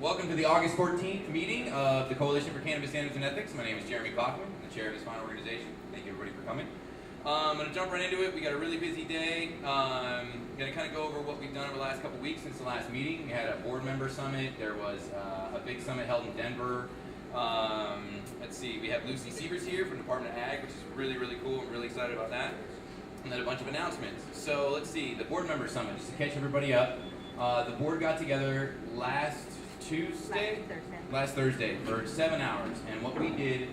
Welcome to the August 14th meeting of the Coalition for Cannabis Standards and Ethics. My name is Jeremy Kaufman. I'm the chair of this fine organization. Thank you everybody for coming. I'm going to jump right into it. We got a really busy day. I'm going to kind of go over what we've done over the last couple weeks since the last meeting. We had a board member summit. There was a big summit held in Denver. Let's see, we have Lucy Sievers here from the Department of Ag, which is really, really cool. I'm really excited about that. And then a bunch of announcements. So let's see, the board member summit, just to catch everybody up. The board got together last Thursday for 7 hours, and what we did,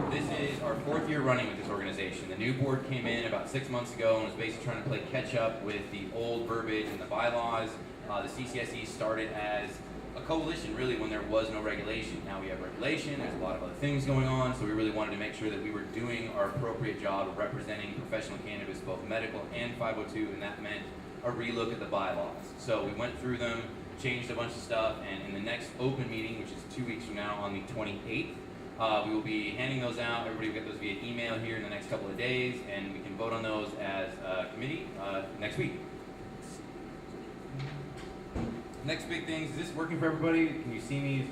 this is our 4th year running with this organization. The new board came in about 6 months ago and was basically trying to play catch up with the old verbiage and the bylaws. The CCSE started as a coalition really when there was no regulation. Now we have regulation, there's a lot of other things going on, so we really wanted to make sure that we were doing our appropriate job of representing professional cannabis, both medical and 502, and that meant a relook at the bylaws. So we went through them, changed a bunch of stuff, and in the next open meeting, which is 2 weeks from now on the 28th, we will be handing those out. Everybody will get those via email here in the next couple of days, and we can vote on those as a committee next week. Next big thing, is this working for everybody? Can you see me?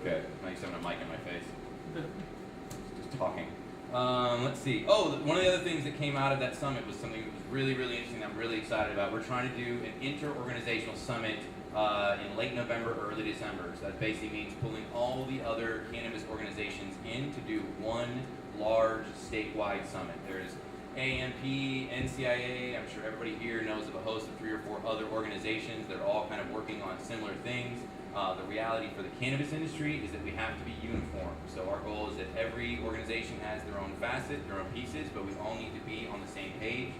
Okay, I used to have a mic in my face. Just talking. Let's see. Oh, one of the other things that came out of that summit was something that was really, really interesting that I'm really excited about. We're trying to do an inter-organizational summit in late November, early December. So that basically means pulling all the other cannabis organizations in to do one large statewide summit. There's AMP, NCIA, I'm sure everybody here knows of a host of 3 or 4 other organizations that are all kind of working on similar things. The reality for the cannabis industry is that we have to be uniform. So our goal is that every organization has their own facet, their own pieces, but we all need to be on the same page.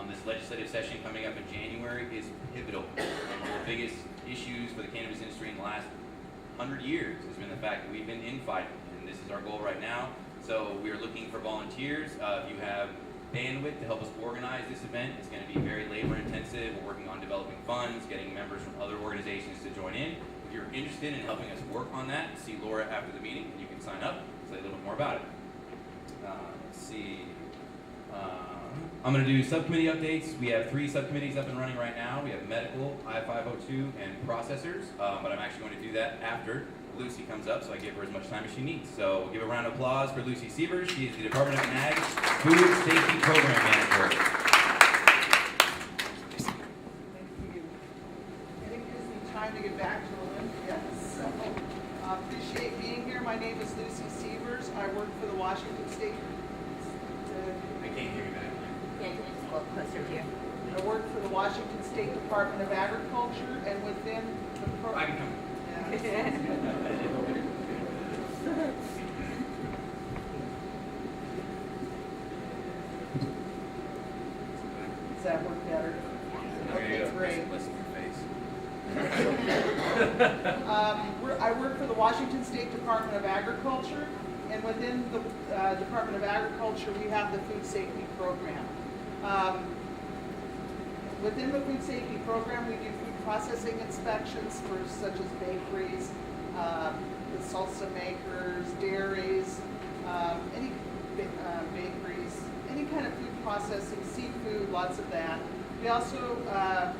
This legislative session coming up in January is pivotal. One of the biggest issues for the cannabis industry in the last 100 years has been the fact that we've been infighting, and this is our goal right now. So we are looking for volunteers. If you have bandwidth to help us organize this event, it's going to be very labor intensive. We're working on developing funds, getting members from other organizations to join in. If you're interested in helping us work on that, see Laura after the meeting, and you can sign up and say a little bit more about it. Let's see. I'm going to do subcommittee updates. We have 3 subcommittees up and running right now. We have medical, I-502, and processors, but I'm actually going to do that after Lucy comes up, so I give her as much time as she needs. So we'll give a round of applause for Lucy Sievers. She is the Department of Ag Food Safety Program Manager. Thank you. And it gives me time to get back to Olympia, so appreciate being here. My name is Lucy Sievers. I work for the Washington State. I can't hear you back. Yeah, can you just go up closer to you? I work for the Washington State Department of Agriculture, and within the I can come. Does that work better? Okay, great. Listen to your face. I work for the Washington State Department of Agriculture, and within the Department of Agriculture, we have the food safety program. Within the food safety program, we do food processing inspections for such as bakeries, the salsa makers, dairies, any bakeries, any kind of food processing, seafood, lots of that. We also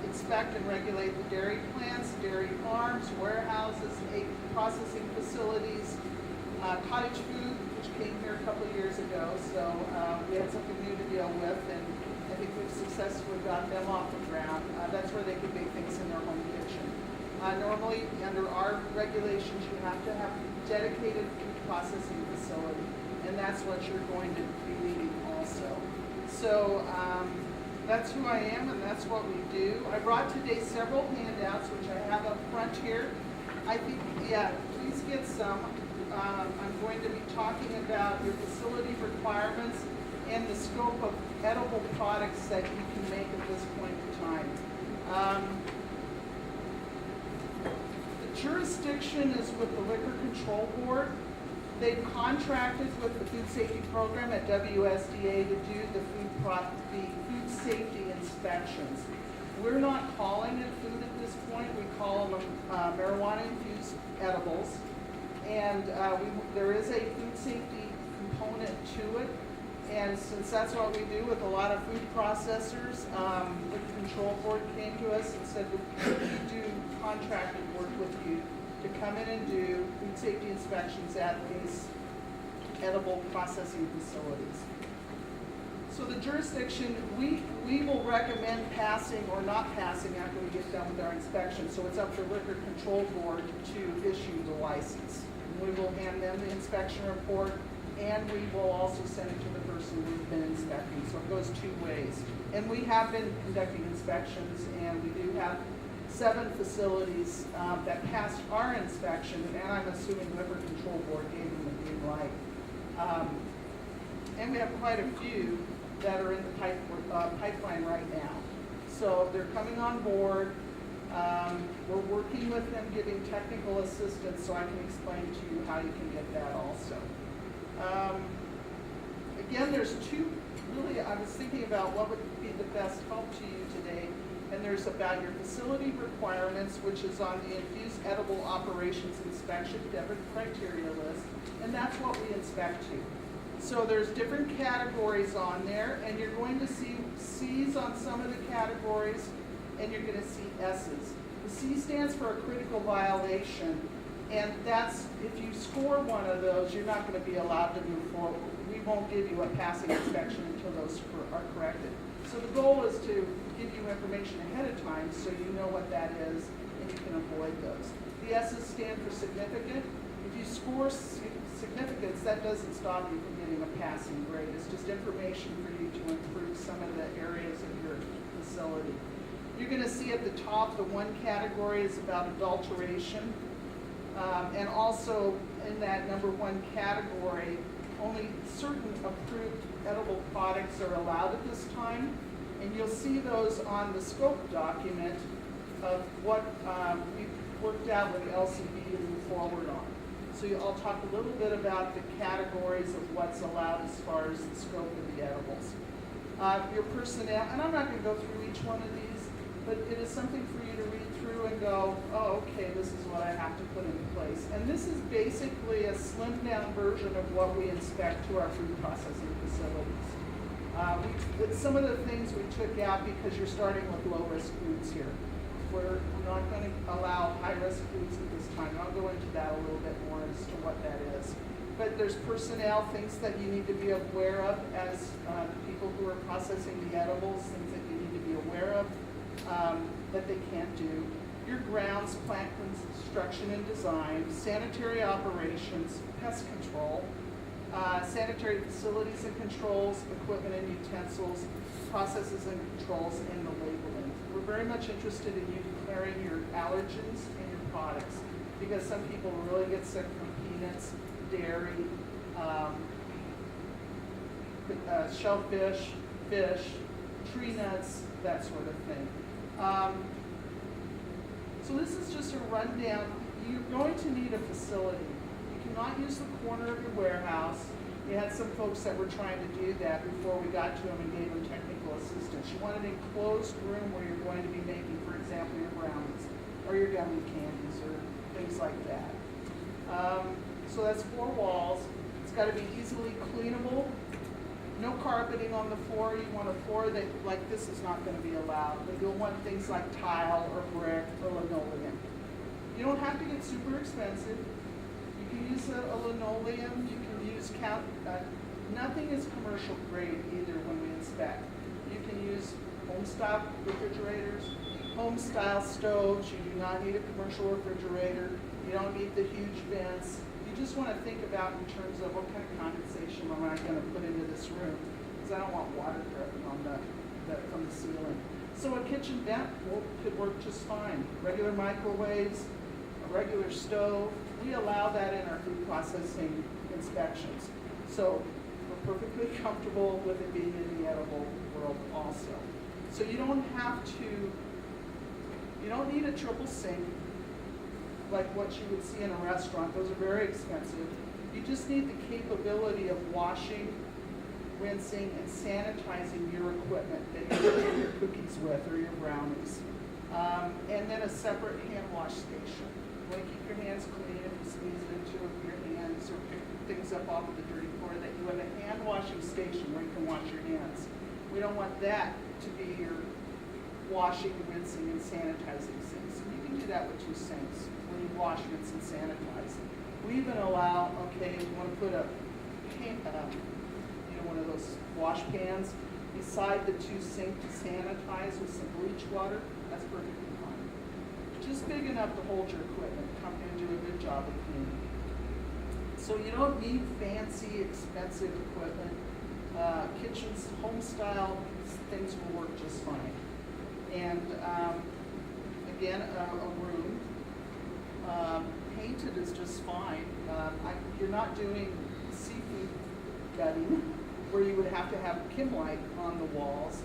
inspect and regulate the dairy plants, dairy farms, warehouses, egg processing facilities, cottage food, which came here a couple of years ago, so we had something new to deal with, and I think we've successfully got them off the ground. That's where they can make things in their home kitchen. Normally, under our regulations, you have to have a dedicated food processing facility, and that's what you're going to be leading also. So that's who I am, and that's what we do. I brought today several handouts, which I have up front here. I think, yeah, please get some. I'm going to be talking about your facility requirements and the scope of edible products that you can make at this point in time. The jurisdiction is with the Liquor Control Board. They've contracted with the Food Safety Program at WSDA to do the food safety inspections. We're not calling it food at this point. We call them marijuana-infused edibles. And there is a food safety component to it. And since that's what we do with a lot of food processors, the control board came to us and said, we do contracted work with you to come in and do food safety inspections at these edible processing facilities. So the jurisdiction, we will recommend passing or not passing after we get done with our inspection. So it's up to Liquor Control Board to issue the license. And we will hand them the inspection report, and we will also send it to the person we've been inspecting. So it goes two ways. And we have been conducting inspections, and we do have 7 facilities that passed our inspection, and I'm assuming Liquor Control Board gave them the green light. And we have quite a few that are in the pipeline right now. So they're coming on board. We're working with them, giving technical assistance, so I can explain to you how you can get that also. Again, there's 2, really, I was thinking about what would be the best help to you today, and there's about your facility requirements, which is on the Infused Edible Operations Inspection Debit Criteria list, and that's what we inspect to. So there's different categories on there, and you're going to see C's on some of the categories, and you're going to see S's. The C stands for a critical violation, and that's, if you score one of those, you're not going to be allowed to move forward. We won't give you a passing inspection until those are corrected. So the goal is to give you information ahead of time so you know what that is and you can avoid those. The S's stand for significant. If you score significance, that doesn't stop you from getting a passing grade. It's just information for you to improve some of the areas of your facility. You're going to see at the top, the one category is about adulteration. And also in that number 1 category, only certain approved edible products are allowed at this time. And you'll see those on the scope document of what we've worked out with LCB to move forward on. So I'll talk a little bit about the categories of what's allowed as far as the scope of the edibles. Your personnel, and I'm not going to go through each one of these, but it is something for you to read through and go, oh, okay, this is what I have to put into place. And this is basically a slimmed down version of what we inspect to our food processing facilities. Some of the things we took out because you're starting with low-risk foods here. We're not going to allow high-risk foods at this time. I'll go into that a little bit more as to what that is. But there's personnel, things that you need to be aware of as people who are processing the edibles, things that you need to be aware of that they can't do. Your grounds, plant construction and design, sanitary operations, pest control, sanitary facilities and controls, equipment and utensils, processes and controls, and the labeling. We're very much interested in you declaring your allergens and your products because some people really get sick from peanuts, dairy, shellfish, fish, tree nuts, that sort of thing. So this is just a rundown. You're going to need a facility. You cannot use the corner of your warehouse. We had some folks that were trying to do that before we got to them and gave them technical assistance. You want an enclosed room where you're going to be making, for example, your brownies or your gummy candies or things like that. So that's 4 walls. It's got to be easily cleanable. No carpeting on the floor. You want a floor that, like this, is not going to be allowed. But you'll want things like tile or brick or linoleum. You don't have to get super expensive. You can use a linoleum. You can use nothing is commercial grade either when we inspect. You can use home-style refrigerators, home-style stoves. You do not need a commercial refrigerator. You don't need the huge vents. You just want to think about in terms of what kind of condensation am I going to put into this room, because I don't want water dripping on from the ceiling. So a kitchen vent could work just fine. Regular microwaves, a regular stove. We allow that in our food processing inspections. So we're perfectly comfortable with it being in the edible world also. So you don't need a triple sink like what you would see in a restaurant. Those are very expensive. You just need the capability of washing, rinsing, and sanitizing your equipment that you're doing your cookies with or your brownies. And then a separate hand wash station. You want to keep your hands clean if you squeeze it into your hands or pick things up off of the dirty floor, that you have a hand washing station where you can wash your hands. We don't want that to be your washing, rinsing, and sanitizing sinks. You can do that with 2 sinks when you wash, rinse, and sanitize. We even allow, okay, if you want to put a pan, one of those wash pans beside the 2 sinks to sanitize with some bleach water, that's perfectly fine. Just big enough to hold your equipment. Come in and do a good job of cleaning. So you don't need fancy, expensive equipment. Kitchens, home style things will work just fine. And again, a room painted is just fine. You're not doing seafood gutting where you would have to have Kimlite on the walls.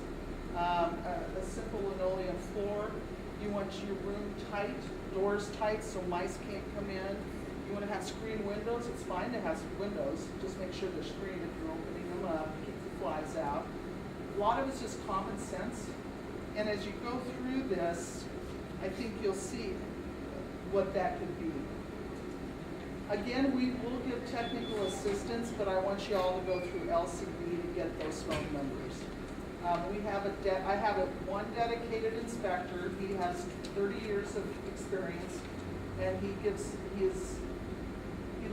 A simple linoleum floor. You want your room tight, doors tight so mice can't come in. You want to have screen windows, it's fine to have windows. Just make sure they're screened if you're opening them up, keep the flies out. A lot of it's just common sense. And as you go through this, I think you'll see what that could be. Again, we will give technical assistance, but I want you all to go through LCD to get those phone numbers. I have one dedicated inspector. He has 30 years of experience, and he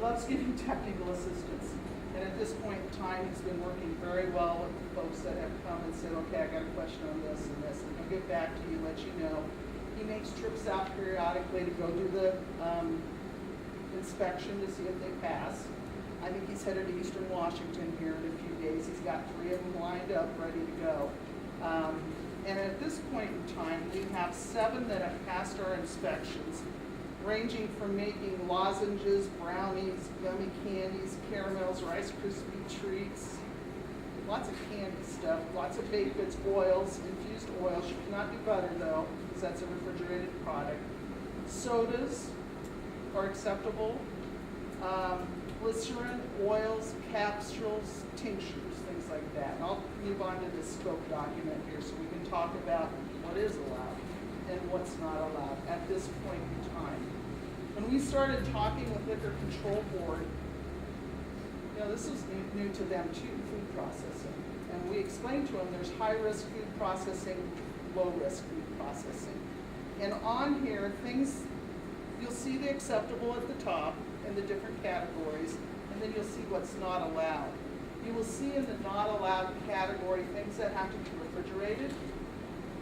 loves giving technical assistance. And at this point in time, he's been working very well with the folks that have come and said, okay, I got a question on this and this, and he'll get back to you, let you know. He makes trips out periodically to go do the inspection to see if they pass. I think he's headed to Eastern Washington here in a few days. He's got 3 of them lined up, ready to go. And at this point in time, we have 7 that have passed our inspections, ranging from making lozenges, brownies, gummy candies, caramels, Rice Krispie treats, lots of candy stuff, lots of baked goods, oils, infused oils. You cannot do butter though, because that's a refrigerated product. Sodas are acceptable. Glycerin, oils, capsules, tinctures, things like that. And I'll move on to the scope document here so we can talk about what is allowed and what's not allowed at this point in time. When we started talking with Liquor Control Board, this is new to them too, food processing. And we explained to them there's high-risk food processing, low-risk food processing. And on here, things, you'll see the acceptable at the top in the different categories, and then you'll see what's not allowed. You will see in the not allowed category things that have to be refrigerated,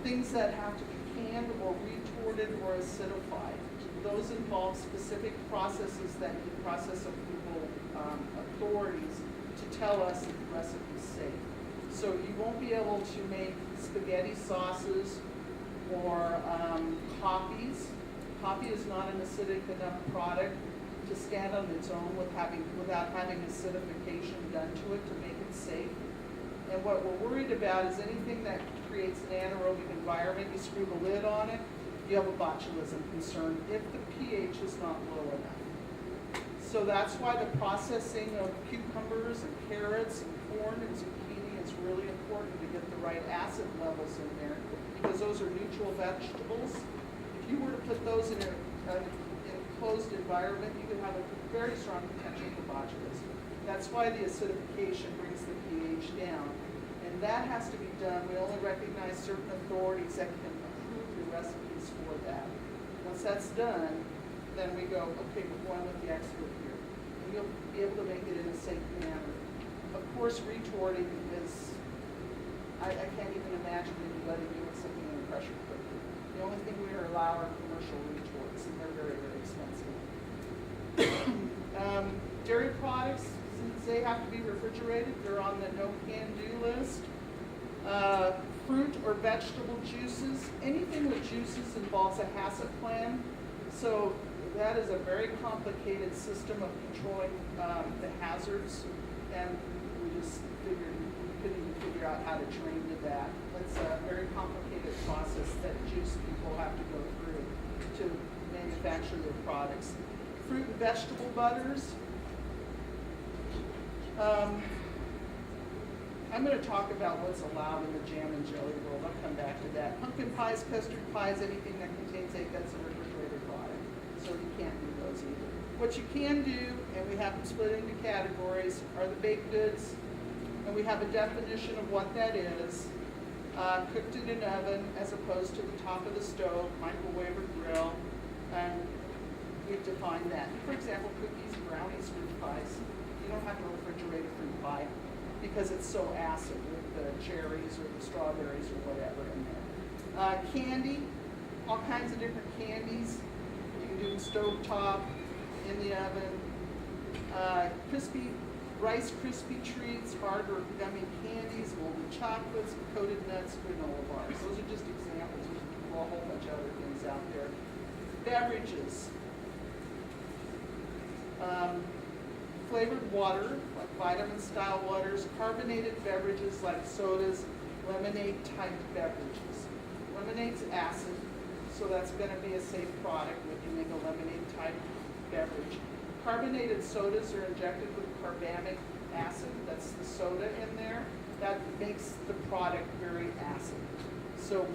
things that have to be canned or retorted or acidified. Those involve specific processes that the process approval authorities to tell us if the recipe is safe. So you won't be able to make spaghetti sauces or coffees. Coffee is not an acidic enough product to stand on its own without having acidification done to it to make it safe. And what we're worried about is anything that creates an anaerobic environment. You screw the lid on it, you have a botulism concern if the pH is not low enough. So that's why the processing of cucumbers and carrots and corn and zucchini is really important to get the right acid levels in there, because those are neutral vegetables. If you were to put those in an enclosed environment, you could have a very strong potential for botulism. That's why the acidification brings the pH down. And that has to be done. We only recognize certain authorities that can approve the recipes for that. Once that's done, then we go, okay, we're going with the expert here. And you'll be able to make it in a safe manner. Of course, retorting is, I can't even imagine anybody doing something in a pressure cooker. The only thing we allow are commercial retorts, and they're very, very expensive. Dairy products, since they have to be refrigerated, they're on the no-can-do list. Fruit or vegetable juices, anything with juices involves a HACCP plan. So that is a very complicated system of controlling the hazards, and we just figured we couldn't even figure out how to train to that. It's a very complicated process that juice people have to go through to manufacture their products. Fruit and vegetable butters. I'm going to talk about what's allowed in the jam and jelly world. I'll come back to that. Pumpkin pies, custard pies, anything that contains egg, that's a refrigerated product. So you can't do those either. What you can do, and we have them split into categories, are the baked goods. And we have a definition of what that is. cooked in an oven as opposed to the top of the stove, microwave or grill, and we've defined that. For example, cookies, brownies, fruit pies. You don't have to refrigerate a fruit pie because it's so acid with the cherries or the strawberries or whatever in there. Candy, all kinds of different candies. You can do stovetop, in the oven. Rice Krispie treats, hard or gummy candies, molten chocolates, coated nuts, granola bars. Those are just examples. There's a whole bunch of other things out there. Beverages. Flavored water, like vitamin-style waters, carbonated beverages like sodas, lemonade-type beverages. Lemonade's acid, so that's going to be a safe product when you make a lemonade-type beverage. Carbonated sodas are injected with carbamic acid, that's the soda in there. That makes the product very acid. So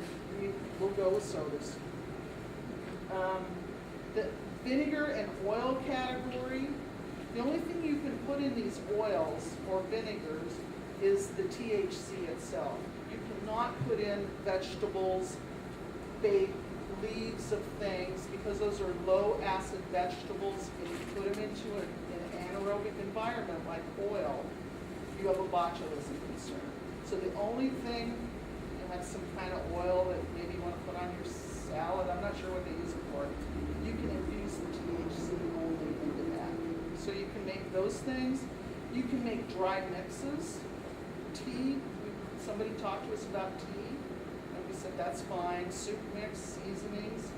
we'll go with sodas. The vinegar and oil category, the only thing you can put in these oils or vinegars is the THC itself. You cannot put in vegetables, baked leaves of things, because those are low acid vegetables, and you put them into an anaerobic environment like oil, you have a botulism concern. So the only thing, you have some kind of oil that maybe you want to put on your salad, I'm not sure what they use it for, you can infuse the THC only into that. So you can make those things. You can make dry mixes. Tea, somebody talked to us about tea, and we said that's fine. Soup mix, seasonings.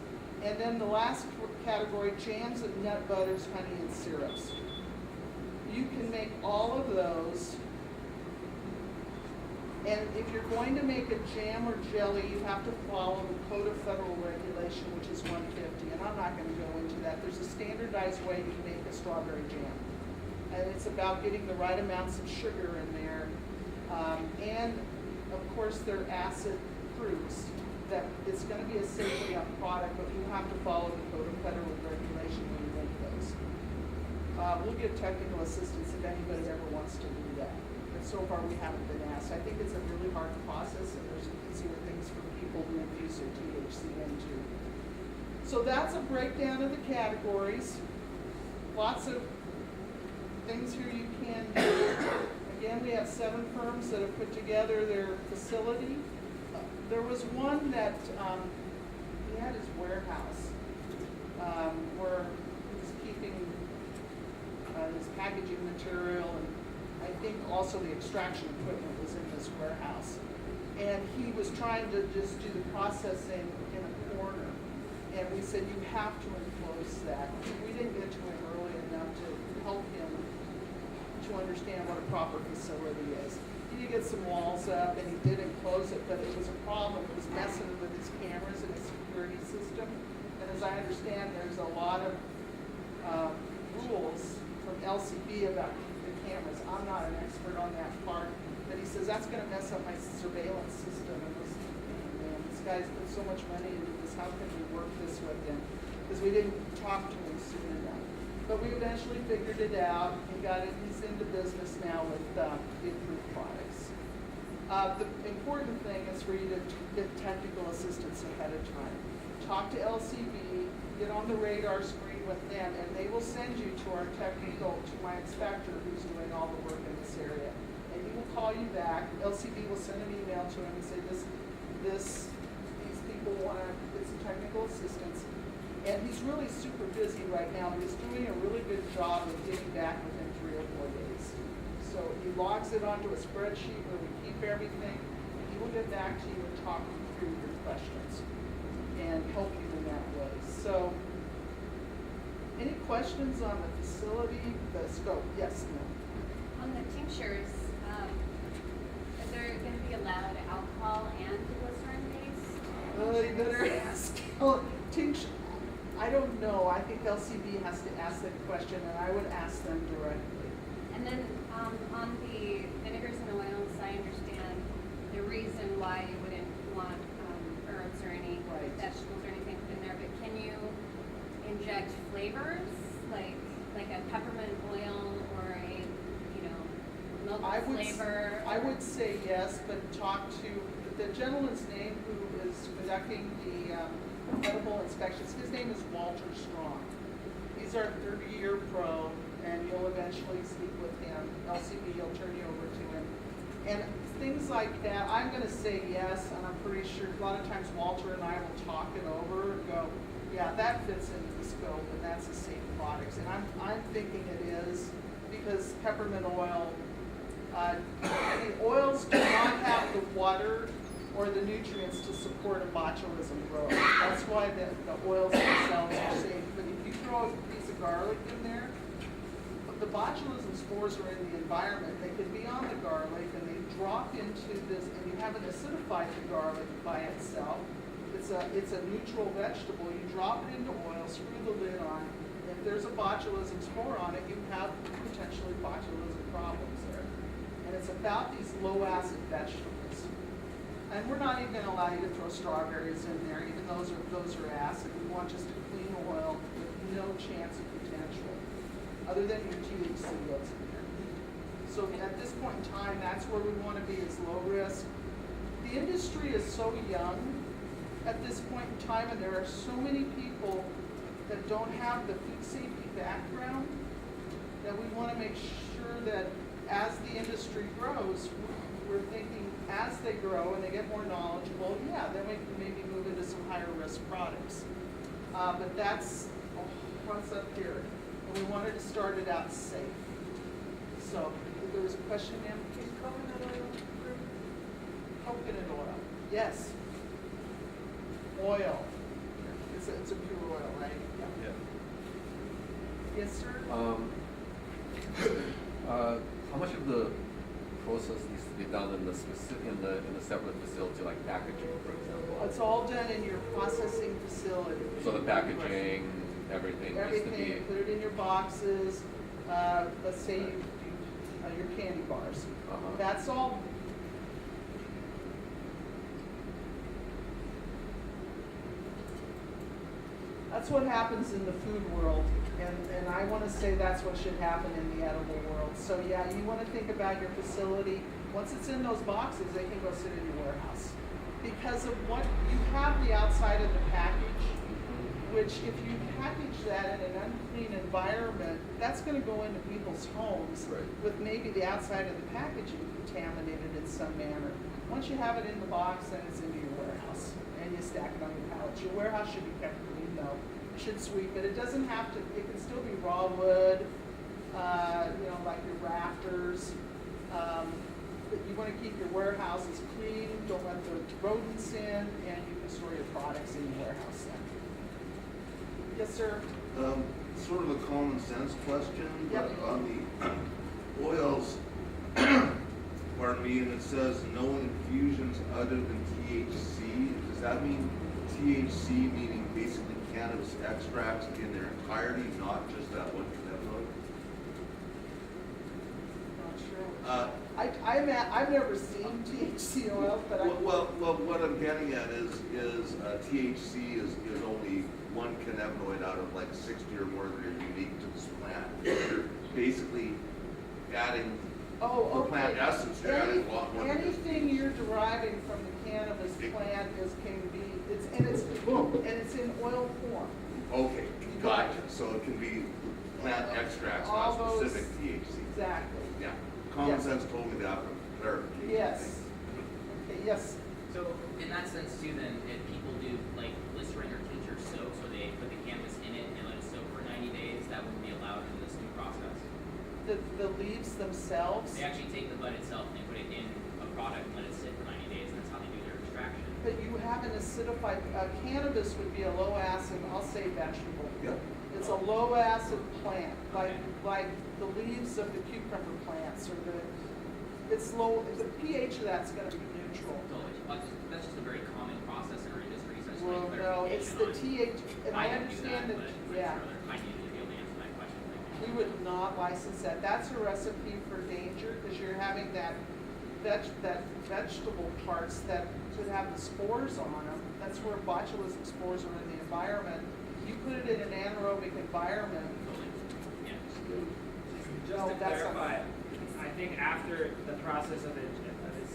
And then the last category, jams and nut butters, honey, and syrups. You can make all of those. And if you're going to make a jam or jelly, you have to follow the Code of Federal Regulation, which is 150. And I'm not going to go into that. There's a standardized way you make a strawberry jam. And it's about getting the right amounts of sugar in there. And, of course, they're acid fruits. That it's going to be a safely up product, but you have to follow the Code of Federal Regulation when you make those. We'll give technical assistance if anybody ever wants to do that. But so far we haven't been asked. I think it's a really hard process, and there's easier things for people who infuse their THC into. So that's a breakdown of the categories. Lots of things here you can do. Again, we have 7 firms that have put together their facility. There was one that he had his warehouse where he was keeping his packaging material, and I think also the extraction equipment was in this warehouse. And he was trying to just do the processing in a corner. And we said, you have to enclose that. We didn't get to him early enough to help him to understand what a proper facility is. He did get some walls up, and he did enclose it, but it was a problem. It was messing with his cameras and his security system. And as I understand, there's a lot of rules from LCB about the cameras. I'm not an expert on that part, but he says that's going to mess up my surveillance system. And man, this guy's put so much money into this. How can we work this with him? Because we didn't talk to him soon enough. But we eventually figured it out. He got it. He's into business now with the improved products. The important thing is for you to get technical assistance ahead of time. Talk to LCB, get on the radar screen with them, and they will send you to our to my inspector who's doing all the work in this area. And he will call you back. LCB will send an email to him and say, these people want to get some technical assistance. And he's really super busy right now, but he's doing a really good job of getting back within 3 or 4 days. So he logs it onto a spreadsheet where we keep everything, and he will get back to you and talk you through your questions and help you in that way. So, any questions on the facility, the scope? Yes, no. On the tinctures, is there going to be allowed alcohol and glycerin base? You better ask. Tincture. I don't know. I think LCB has to ask that question, and I would ask them directly. And then on the vinegars and oils, I understand the reason why you wouldn't want herbs or any vegetables or anything put in there, but can you inject flavors like a peppermint oil or a milk flavor? I would would say yes, but talk to the gentleman's name who is conducting the edible inspections. His name is Walter Strong. He's our 30-year pro, and you'll eventually speak with him. LCB, he'll turn you over to him. And things like that, I'm going to say yes, and I'm pretty sure a lot of times Walter and I will talk it over and go, yeah, that fits into the scope, and that's a safe product. And I'm thinking it is, because peppermint oil, the oils do not have the water or the nutrients to support a botulism growth. That's why the oils themselves are safe. But if you throw a piece of garlic in there, the botulism spores are in the environment. They can be on the garlic, and they drop into this, and you haven't acidified the garlic by itself. It's a neutral vegetable. You drop it into oil, screw the lid on. If there's a botulism spore on it, you have potentially botulism problems there. And it's about these low-acid vegetables. And we're not even going to allow you to throw strawberries in there, even those are acid. We want just a clean oil with no chance of potential, other than your THC that's in there. So at this point in time, that's where we want to be, is low risk. The industry is so young at this point in time, and there are so many people that don't have the food safety background, that we want to make sure that as the industry grows, we're thinking as they grow and they get more knowledgeable, yeah, then we can maybe move into some higher risk products. But that's what's up here. And we wanted to start it out safe. So if there was a question, ma'am? Is coconut oil approved? Coconut oil, yes. Oil. It's a pure oil, right? Yeah. Yes, sir? How much of the process needs to be done in the specific, in the separate facility, like packaging, for example? It's all done in your processing facility. So the packaging, everything needs to Everything, be. put it in your boxes. Let's say you do your candy bars. That's all. That's what happens in the food world, and I want to say that's what should happen in the edible world. So yeah, you want to think about your facility. Once it's in those boxes, they can go sit in your warehouse. Because of what you have the outside of the package, which if you package that in an unclean environment, that's going to go into people's homes with maybe the outside of the packaging contaminated in some manner. Once you have it in the box, then it's into your warehouse, and you stack it on your pallets. Your warehouse should be kept clean, though. You should sweep it. It doesn't have to. It can still be raw wood, like your rafters. But you want to keep your warehouses clean. Don't let the rodents in, and you can store your products in your warehouse then. Yes, sir. Sort of a common sense question, Yep. but on the oils, pardon me, and it says no infusions other than THC. Does that mean THC meaning basically cannabis extracts in their entirety, not just that one cannabinoid? Not sure. I've never seen THC oil, but Well, what I'm getting at is THC is only one cannabinoid out of like 60 or more that are unique to this plant. You're basically adding the plant essence. You're adding a lot more. Anything you're deriving from the cannabis plant it's in oil form. Okay, gotcha. So it can be plant extracts, not specific THC. Exactly. Yeah. Common sense told me that, but clarification. Yes. Okay, yes. So in that sense too, then, if people do like glycerin or tincture soak, so they put the cannabis in it and let it soak for 90 days, that wouldn't be allowed in this new process. The leaves themselves. They actually take the bud itself and they put it in a product and let it sit for 90 days, and that's how they do their extraction. But you have an acidified, cannabis would be a low acid, I'll say vegetable. Yeah. It's a low acid plant, like the leaves of the cucumber plants, or it's low, the pH of that's gonna be neutral. That's just a very common process in our industry, so I just Well, wanted no, it's the clarification TH, and on- I didn't do understand that, but I'm yeah. sure that I needed to be able to answer that question. We would not license that. That's a recipe for danger, because you're having that vegetable parts that could have the spores on them. That's where botulism spores are in the environment. You put it in an anaerobic environment. Yeah. Just to clarify, I think after the process of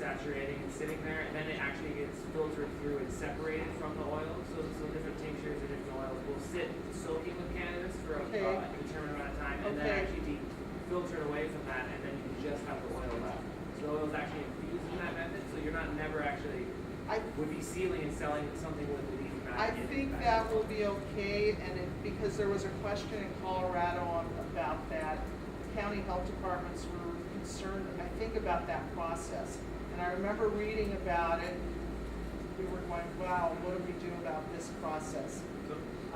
saturating and sitting there, and then it actually gets filtered through and separated from the oil. So different tinctures or different oils will sit soaking with cannabis for a determined amount of time, and then actually be filtered away from that, and then you just have the oil left. So the oil is actually infused in that method, so you're not never actually would be sealing and selling something with the leaf matter. I think that will be okay, and because there was a question in Colorado about that, county health departments were concerned, I think, about that process. And I remember reading about it. We were going, wow, what do we do about this process?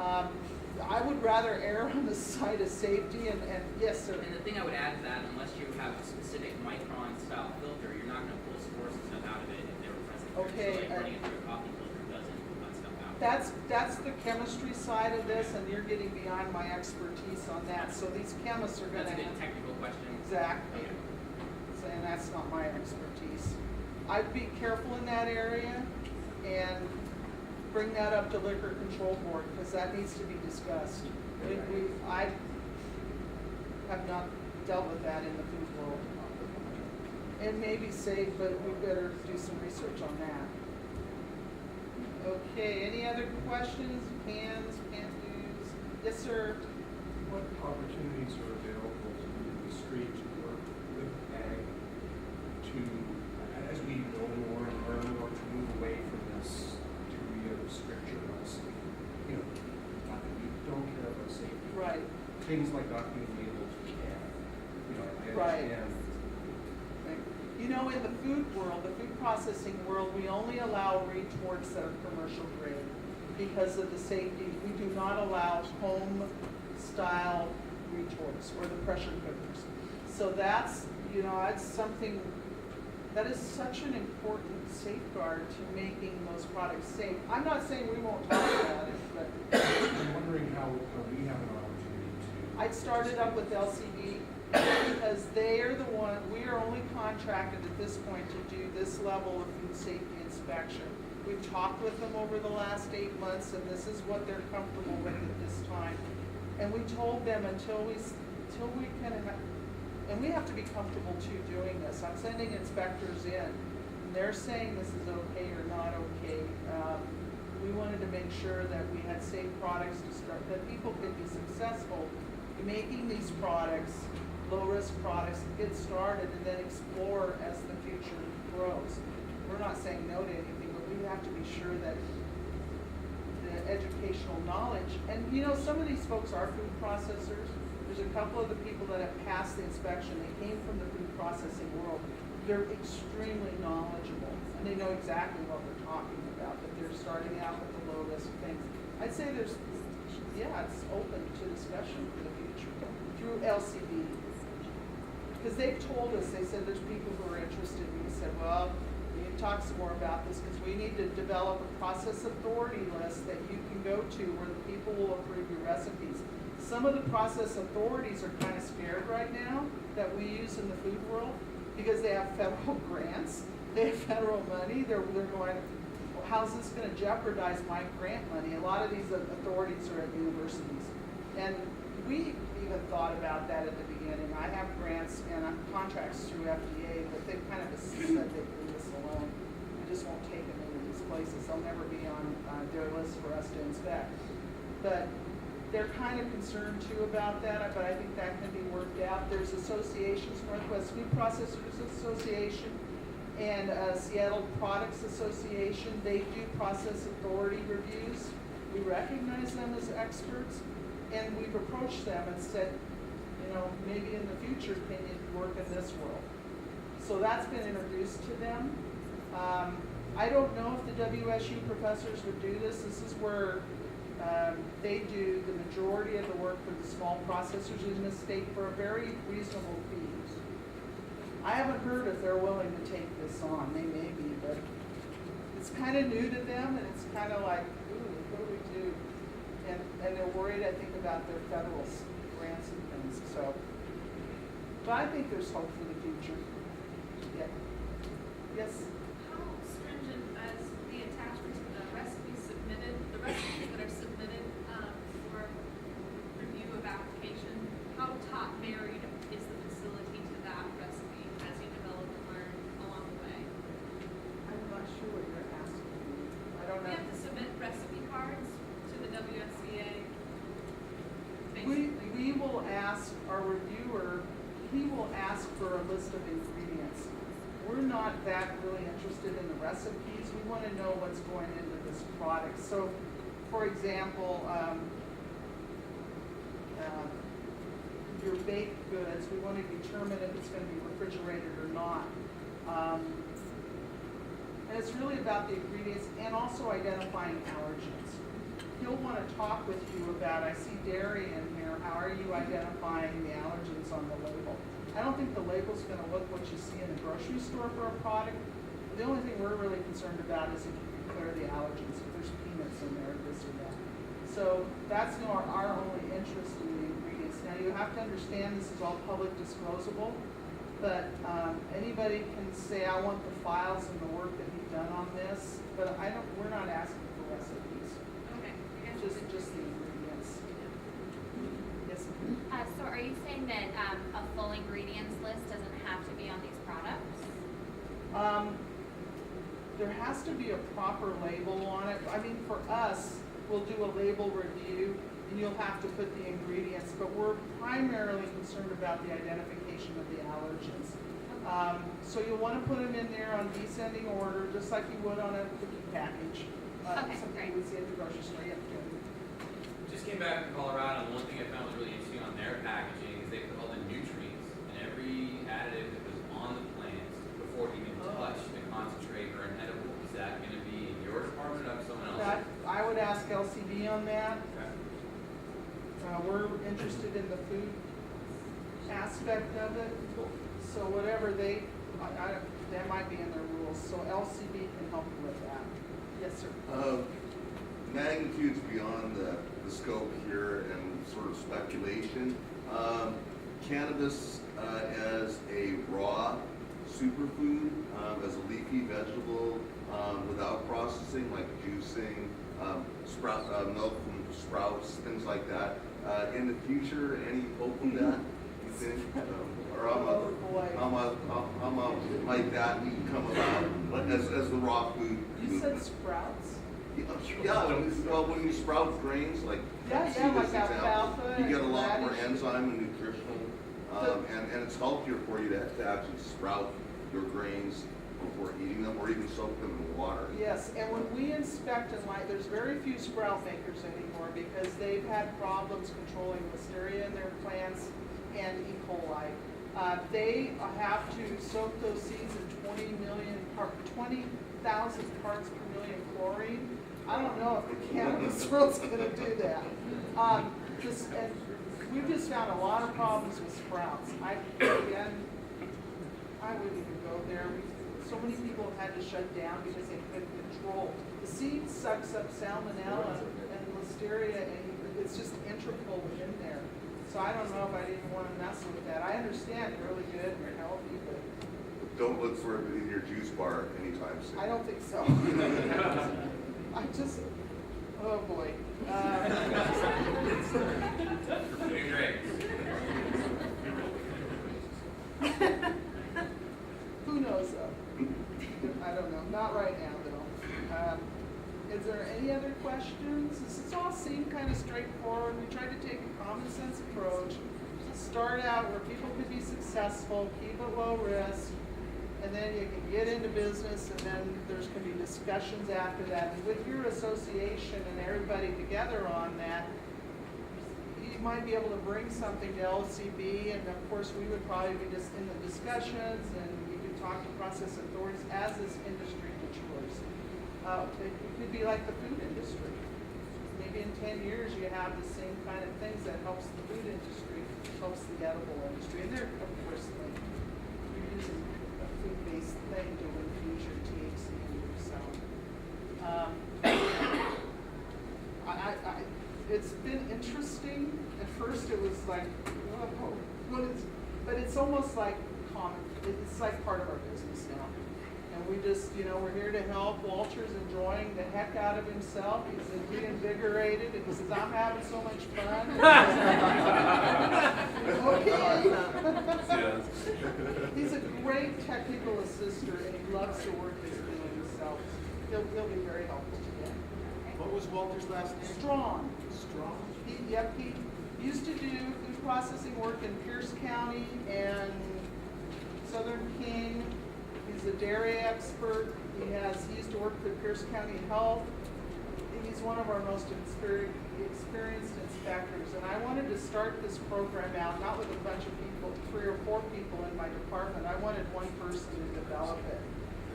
I would rather err on the side of safety, and yes, sir. And the thing I would add to that, unless you have a specific micron style filter, you're not going to pull spores and stuff out of it if they were present there. Okay, So like running it through a coffee filter doesn't pull that stuff out. That's the chemistry side of this, and you're getting beyond my expertise on that. So these chemists are going to That's a good technical question. Exactly. Okay. And that's not my expertise. I'd be careful in that area and bring that up to Liquor Control Board, because that needs to be discussed. I have not dealt with that in the food world. It may be safe, but we better do some research on that. Okay, any other questions? Cans, can't do's? Yes, sir. What opportunities are available to the street to work with ag to, as we know more and learn more, to move away from this degree of restriction on safety? You know, not that we don't care about safety. Right. Things like not being able to can. You know, I Right. understand. You know, in the food world, the food processing world, we only allow retorts that are commercial grade because of the safety. We do not allow home style retorts or the pressure cookers. So that's, you know, that's something that is such an important safeguard to making those products safe. I'm not saying we won't talk about it, but I'm wondering how we have an opportunity to. I'd started up with LCD because they are the one, we are only contracted at this point to do this level of food safety inspection. We've talked with them over the last 8 months, and this is what they're comfortable with at this time. And we told them until we can have, and we have to be comfortable too doing this. I'm sending inspectors in, and they're saying this is okay or not okay. We wanted to make sure that we had safe products to start, that people could be successful in making these products, low-risk products, get started and then explore as the future grows. We're not saying no to anything, but we have to be sure that the educational knowledge, and you know, some of these folks are food processors. There's a couple of the people that have passed the inspection. They came from the food processing world. They're extremely knowledgeable, and they know exactly what we're talking about, but they're starting out with the low-risk things. I'd say there's, yeah, it's open to discussion for the future through LCB. Because they've told us, they said there's people who are interested. We said, well, we need to talk some more about this because we need to develop a process authority list that you can go to where the people will approve your recipes. Some of the process authorities are kind of scared right now that we use in the food world because they have federal grants, they have federal money. They're going, well, how's this going to jeopardize my grant money? A lot of these authorities are at universities, and we even thought about that at the beginning. I have grants and contracts through FDA, but they've kind of said they leave us alone. We just won't take them into these places. They'll never be on their list for us to inspect. But they're kind of concerned too about that, but I think that can be worked out. There's associations, Northwest Food Processors Association and Seattle Products Association. They do process authority reviews. We recognize them as experts, and we've approached them and said, you know, maybe in the future, can you work in this world? So that's been introduced to them. I don't know if the WSU professors would do this. This is where they do the majority of the work for the small processors in the state for a very reasonable fee. I haven't heard if they're willing to take this on. They may be, but it's kind of new to them, and it's kind of like, ooh, what do we do? And they're worried, I think, about their federal grants and things. So, but I think there's hope for the future. Yeah. Yes. How stringent is the attachment to the recipes submitted, the recipes that are submitted for review of application? How top married is the facility to that recipe as you develop and learn along the way? will ask our reviewer, he will ask for a list of ingredients. We're not that really interested in the recipes. We want to know what's going into this product. So, for example, your baked goods, we want to determine if it's going to be refrigerated or not. And it's really about the ingredients and also identifying allergens. He'll want to talk with you about, I see dairy in here, how are you identifying the allergens on the label? I don't think the label's going to look what you see in the grocery store for a product. The only thing we're really concerned about is if you declare the allergens, if there's peanuts in there, this or that. So that's our only interest in the ingredients. Now you have to understand this is all public disclosable, but anybody can say, I want the files and the work that you've done on this, but we're not asking for recipes. Okay. Just the ingredients. Yes. So are you saying that a full ingredients list doesn't have to be on these products? There has to be a proper label on it. I mean, for us, we'll do a label review and you'll have to put the ingredients, but we're primarily concerned about the identification of the allergens. So you'll want to put them in there on descending order, just like you would on a cookie package. Okay, Something great. you would see at the grocery store. Yep, good. Just came back from Colorado, and one thing I found was really interesting on their packaging is they put all the nutrients and every additive that was on the plants before it even touched the concentrate or an edible. Is that going to be in your department or someone else? I would ask LCD on that. Okay. We're interested in the food aspect of it. So whatever that might be in their rules. So LCB can help you with that. Yes, sir. Magnitudes beyond the scope here and sort of speculation. Cannabis as a raw superfood, as a leafy vegetable, without processing, like juicing, milk from sprouts, things like that. In the future, any hope of that? You think? Or how might that come about as the raw food? You said sprouts? Yeah, well, when you sprout grains, like Yeah, see like this example, alfalfa you get a lot more radish. enzyme and nutrition, and it's healthier for you to actually sprout your grains before eating them, or even soak them in water. Yes, and when we inspect and there's very few sprout makers anymore because they've had problems controlling listeria in their plants and E. coli. They have to soak those seeds in 20,000 parts per million chlorine. I don't know if the cannabis world's going to do that. And we've just found a lot of problems with sprouts. I wouldn't even go there. So many people have had to shut down because they couldn't control. The seed sucks up salmonella and listeria, and it's just integral in there. So I don't know if I'd even want to mess with that. I understand they're really good and they're healthy, but Don't look for it in your juice bar anytime soon. I don't think so. I just, oh boy. Doing great. Who knows though? I don't know. Not right now though. Is there any other questions? This has all seemed kind of straightforward. We tried to take a common sense approach. Start out where people could be successful, keep it low risk, and then you can get into business, and then there's going to be discussions after that. And with your association and everybody together on that, you might be able to bring something to LCB, and of course we would probably be just in the discussions, and you could talk to process authorities as this industry matures. It could be like the food industry. Maybe in 10 years you have the same kind of things that helps the food industry, helps the edible industry. And they're, of course, you're using a food-based thing to infuse your THC into yourself. It's been interesting. At first it was like, whoa, but it's almost like common. It's like part of our business now. And we just, we're here to help. Walter's enjoying the heck out of himself. He's reinvigorated, and he says, I'm having so much fun. Okay. He's a great technical assistant, and he loves the work he's doing, so he'll be very helpful to you. What was Walter's last name? Strong. Strong. Used to do food processing work in Pierce County and Southern King. He's a dairy expert. He used to work for Pierce County Health. He's one of our most experienced inspectors. And I wanted to start this program out, not with a bunch of people, 3 or 4 people in my department. I wanted one person to develop it.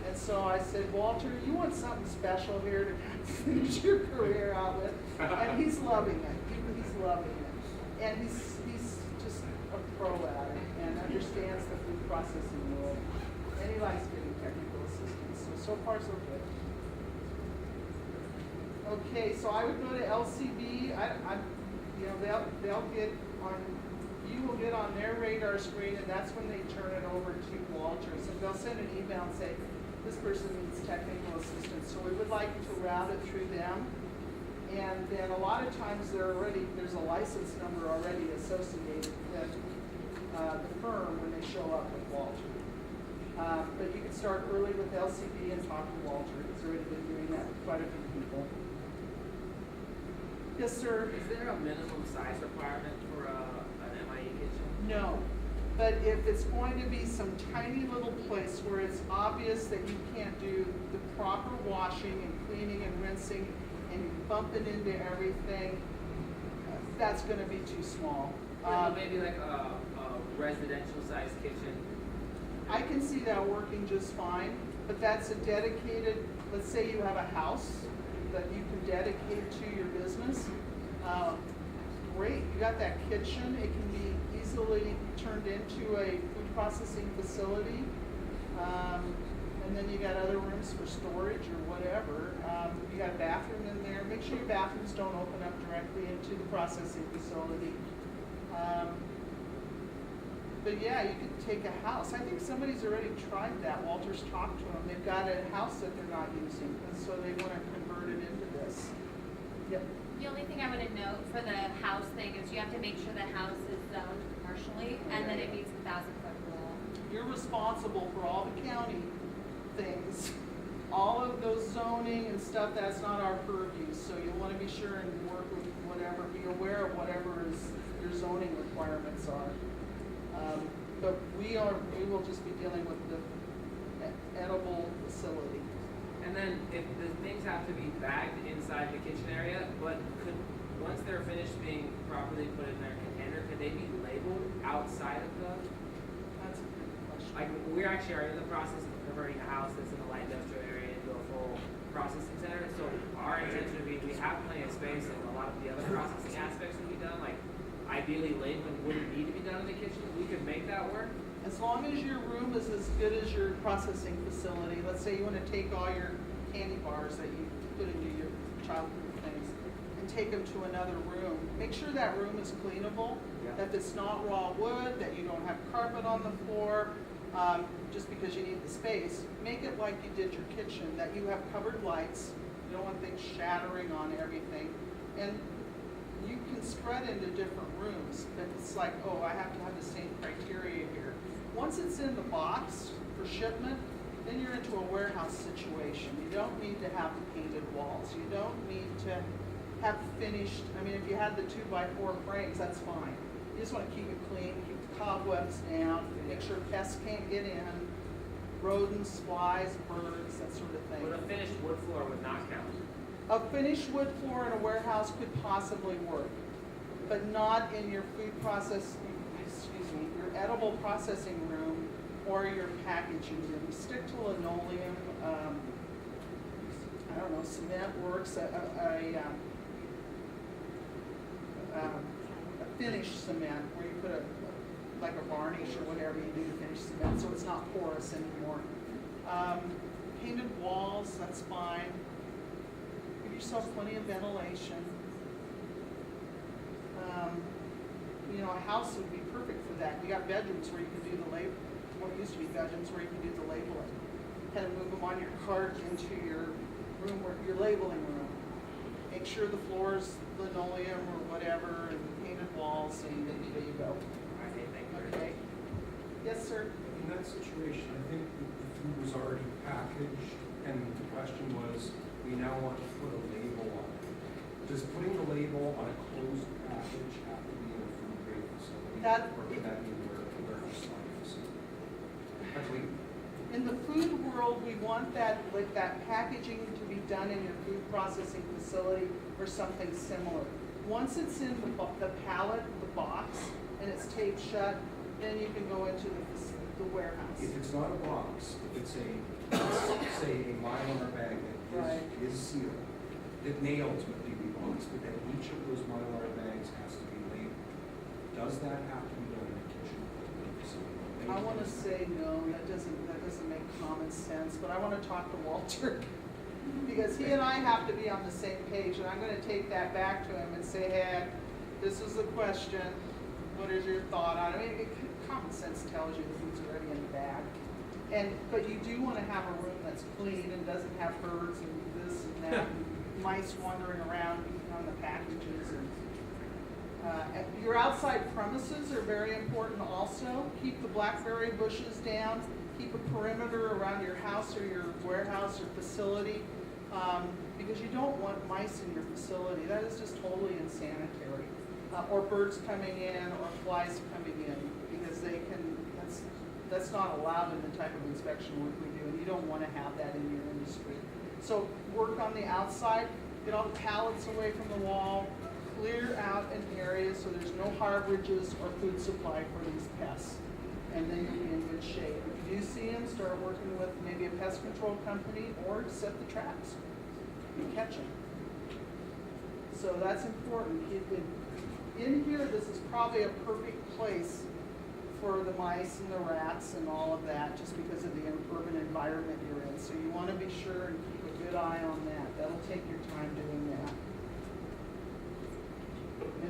And so I said, Walter, you want something special here to finish your career out with? And he's loving it. He's loving it. And he's just a pro at it and understands the food processing world. And he likes getting technical assistance. So far, so good. Okay, so I would go to LCB. You know, they'll get on. You will get on their radar screen, and that's when they turn it over to Walter. So they'll send an email and say, this person needs technical assistance. So we would like to route it through them. And then a lot of times there's a license number already associated with the firm when they show up with Walter. But you can start early with LCB and talk to Walter. He's already been doing that with quite a few people. Yes, sir. Is there a minimum size requirement for an MIE kitchen? No. But if it's going to be some tiny little place where it's obvious that you can't do the proper washing and cleaning and rinsing and you're bumping into everything, that's going to be too small. Maybe like a residential sized kitchen. I can see that working just fine, but that's a dedicated, let's say you have a house that you can dedicate to your business. Great, you got that kitchen. It can be easily turned into a food processing facility. And then you got other rooms for storage or whatever. You got a bathroom in there. Make sure your bathrooms don't open up directly into the processing facility. But yeah, you could take a house. I think somebody's already tried that. Walter's talked to them. They've got a house that they're not using, and so they want to convert it into this. Yep. The only thing I want to note for the house thing is you have to make sure the house is zoned commercially and that it meets the 1,000-foot rule. You're responsible for all the county things. All of those zoning and stuff, that's not our purview. So you'll want to be sure and work with whatever, be aware of whatever your zoning requirements are. But we will just be dealing with the edible facility. And then if the things have to be bagged inside the kitchen area, but once they're finished being properly put in their container, could they be labeled outside of the? That's a good question. Like we actually are in the process of converting a house that's in the light industrial area into a full processing center. So our intention would be we have plenty of space and a lot of the other processing aspects would be done. Like ideally labeling wouldn't need to be done in the kitchen. We could make that work. As long as your room is as good as your processing facility, let's say you want to take all your candy bars that you put into your childproof things and take them to another room, make sure that room is cleanable, that it's not raw wood, that you don't have carpet on the floor, just because you need the space. Make it like you did your kitchen, that you have covered lights, you don't want things shattering on everything, and you can spread into different rooms, but it's like, oh, I have to have the same criteria here. Once it's in the box for shipment, then you're into a warehouse situation. You don't need to have the painted walls. You don't need to have finished, I mean, if you had the 2x4 frames, that's fine. You just want to keep it clean, keep the cobwebs down, make sure pests can't get in, rodents, flies, birds, that sort of thing. But a finished wood floor would not count. A finished wood floor in a warehouse could possibly work, but not in your your edible processing room or your packaging room. Stick to linoleum, I don't know, cement works, a finished cement where you put like a varnish or whatever you do to finish cement so it's not porous anymore. Painted walls, that's fine. Give yourself plenty of ventilation. You know, a house would be perfect for that. You got bedrooms where you can do the label. What used to be bedrooms where you can do the labeling. Kind of move them on your cart into your room, your labeling room. Make sure the floor's linoleum or whatever, and painted walls, and there you go. Okay, thank you. Okay. Yes, sir. In that situation, I think the food was already packaged, and the question was, we now want to put a label on it. Does putting the label on a closed package have to be in a food grade facility? Or can that be where it's not a facility? Actually, In the food world, we want that, like that packaging to be done in your food processing facility or something similar. Once it's in the pallet, the box, and it's taped shut, then you can go into the warehouse. if it's not a box, if it's say a Mylar bag that is sealed, it may ultimately be boxed, but then each of those Mylar bags has to be labeled. Does that have to be done in a kitchen facility? I want to say no, that doesn't make common sense, but I want to talk to Walter. Because he and I have to be on the same page, and I'm going to take that back to him and say, hey, this is the question. What is your thought on it? I mean, common sense tells you the food's already in the bag. But you do want to have a room that's clean and doesn't have birds and this and that, and mice wandering around eating on the packages. And your outside premises are very important also. Keep the blackberry bushes down. Keep a perimeter around your house or your warehouse or facility, because you don't want mice in your facility. That is just totally insanitary. Or birds coming in or flies coming in, because that's not allowed in the type of inspection work we do, and you don't want to have that in your industry. So work on the outside, get all the pallets away from the wall, clear out an area so there's no harborages or food supply for these pests, and then you'll be in good shape. If you do see them, start working with maybe a pest control company or set the traps and catch them. So that's important. In here, this is probably a perfect place for the mice and the rats and all of that, just because of the urban environment you're in. So you want to be sure and keep a good eye on that. That'll take your time doing that.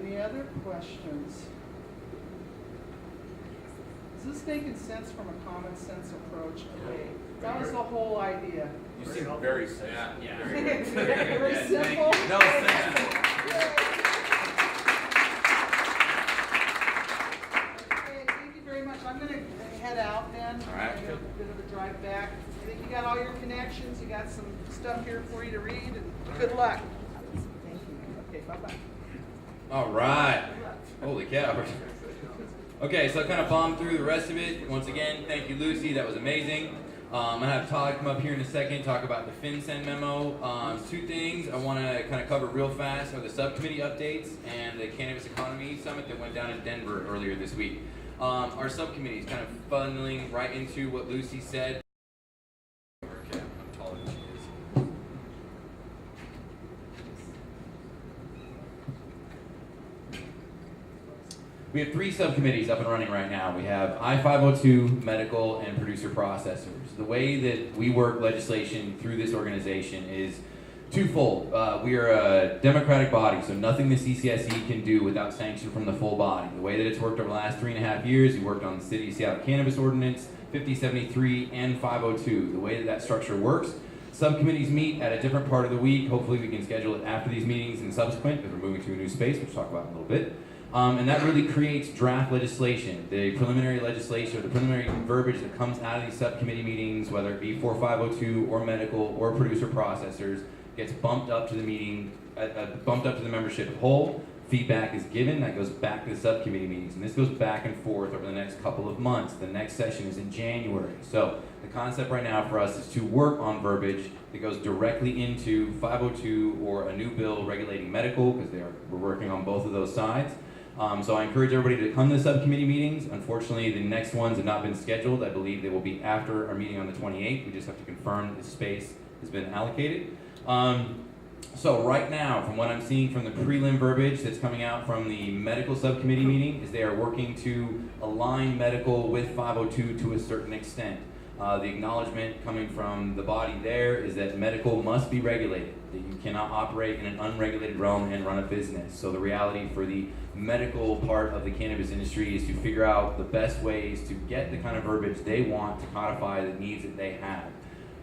Any other questions? Is this making sense from a common sense approach? Okay, that was the whole idea. You seem very simple. Yeah. Very simple. No, sensible. Okay, thank you very much. I'm going to head out then. All right. I got a bit of a drive back. I think you got all your connections. You got some stuff here for you to read, and good luck. Thank you. Okay, bye-bye. All right. Holy cow. Okay, so I kind of bombed through the rest of it. Once again, thank you, Lucy. That was amazing. I'm going to have Todd come up here in a second, talk about the FinCEN memo. Two things I want to kind of cover real fast are the subcommittee updates and the Cannabis Economy Summit that went down in Denver earlier this week. Our subcommittee is kind of funneling right into what Lucy said. Okay, I'm taller than she is. We have 3 subcommittees up and running right now. We have I-502, medical, and producer processors. The way that we work legislation through this organization is twofold. We are a democratic body, so nothing the CCSE can do without sanction from the full body. The way that it's worked over the last 3.5 years, we worked on the City of Seattle Cannabis Ordinance, 5073, and 502. The way that structure works, subcommittees meet at a different part of the week. Hopefully we can schedule it after these meetings and subsequent, because we're moving to a new space, which we'll talk about in a little bit. And that really creates draft legislation. The preliminary legislation, or the preliminary verbiage that comes out of these subcommittee meetings, whether it be for 502 or medical or producer processors, gets bumped up to the meeting, bumped up to the membership whole. Feedback is given, that goes back to the subcommittee meetings, and this goes back and forth over the next couple of months. The next session is in January. So the concept right now for us is to work on verbiage that goes directly into 502 or a new bill regulating medical, because we're working on both of those sides. So I encourage everybody to come to the subcommittee meetings. Unfortunately, the next ones have not been scheduled. I believe they will be after our meeting on the 28th. We just have to confirm that the space has been allocated. So right now, from what I'm seeing from the prelim verbiage that's coming out from the medical subcommittee meeting, is they are working to align medical with 502 to a certain extent. The acknowledgement coming from the body there is that medical must be regulated, that you cannot operate in an unregulated realm and run a business. So the reality for the medical part of the cannabis industry is to figure out the best ways to get the kind of verbiage they want to codify the needs that they have.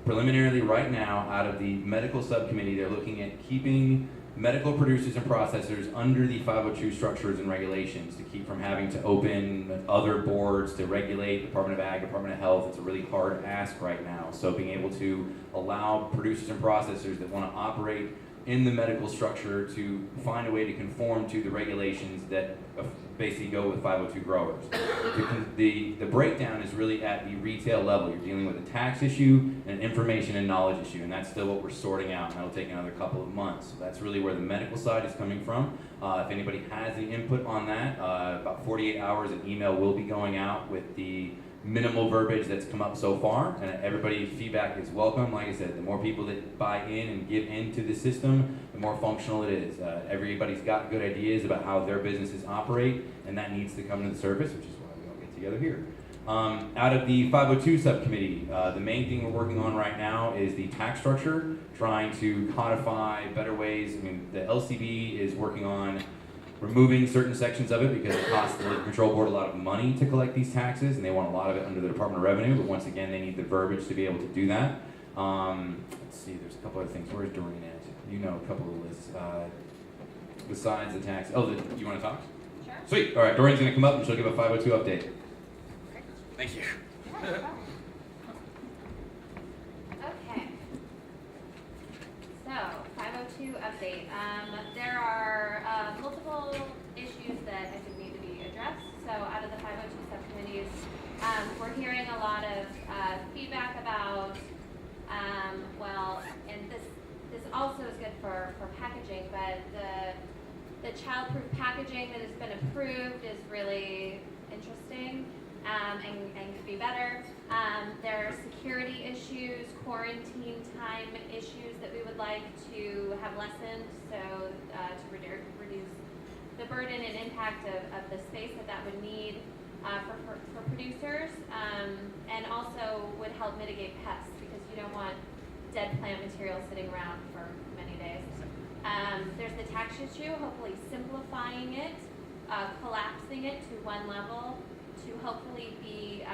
Preliminarily, right now, out of the medical subcommittee, they're looking at keeping medical producers and processors under the 502 structures and regulations to keep from having to open other boards to regulate, Department of Ag, Department of Health. It's a really hard ask right now. So being able to allow producers and processors that want to operate in the medical structure to find a way to conform to the regulations that basically go with 502 growers. The breakdown is really at the retail level. You're dealing with a tax issue and an information and knowledge issue, and that's still what we're sorting out, and that'll take another couple of months. So that's really where the medical side is coming from. If anybody has any input on that, about 48 hours an email will be going out with the minimal verbiage that's come up so far, and everybody's feedback is welcome. Like I said, the more people that buy in and give into the system, the more functional it is. Everybody's got good ideas about how their businesses operate, and that needs to come to the surface, which is why we all get together here. Out of the 502 subcommittee, the main thing we're working on right now is the tax structure, trying to codify better ways. I mean, the LCB is working on removing certain sections of it because it costs the Liquor Control Board a lot of money to collect these taxes, and they want a lot of it under the Department of Revenue, but once again, they need the verbiage to be able to do that. Let's see, there's a couple other things. Where's Doreen at? You know a couple of lists. Besides the tax, you want to talk? Sure. Sweet, all right, Doreen's gonna come up and she'll give a 502 update. Thank you. Okay. So, 502 update. There are multiple issues that I think need to be addressed. So, out of the 502 subcommittees, we're hearing a lot of feedback about, and this also is good for packaging, but the child-proof packaging that has been approved is really interesting. And could be better. There are security issues, quarantine time issues that we would like to have lessened, so to reduce the burden and impact of the space that would need for producers, and also would help mitigate pests because you don't want dead plant material sitting around for many days. There's the tax issue, hopefully simplifying it, collapsing it to one level, to hopefully be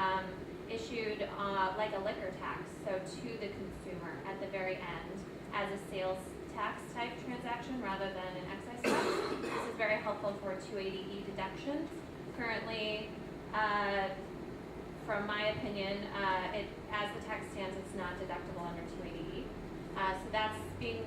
issued like a liquor tax, so to the consumer at the very end as a sales tax type transaction rather than an excise tax. This is very helpful for 280E deductions. Currently, from my opinion, as the tax stands, it's not deductible under 280E. So that's being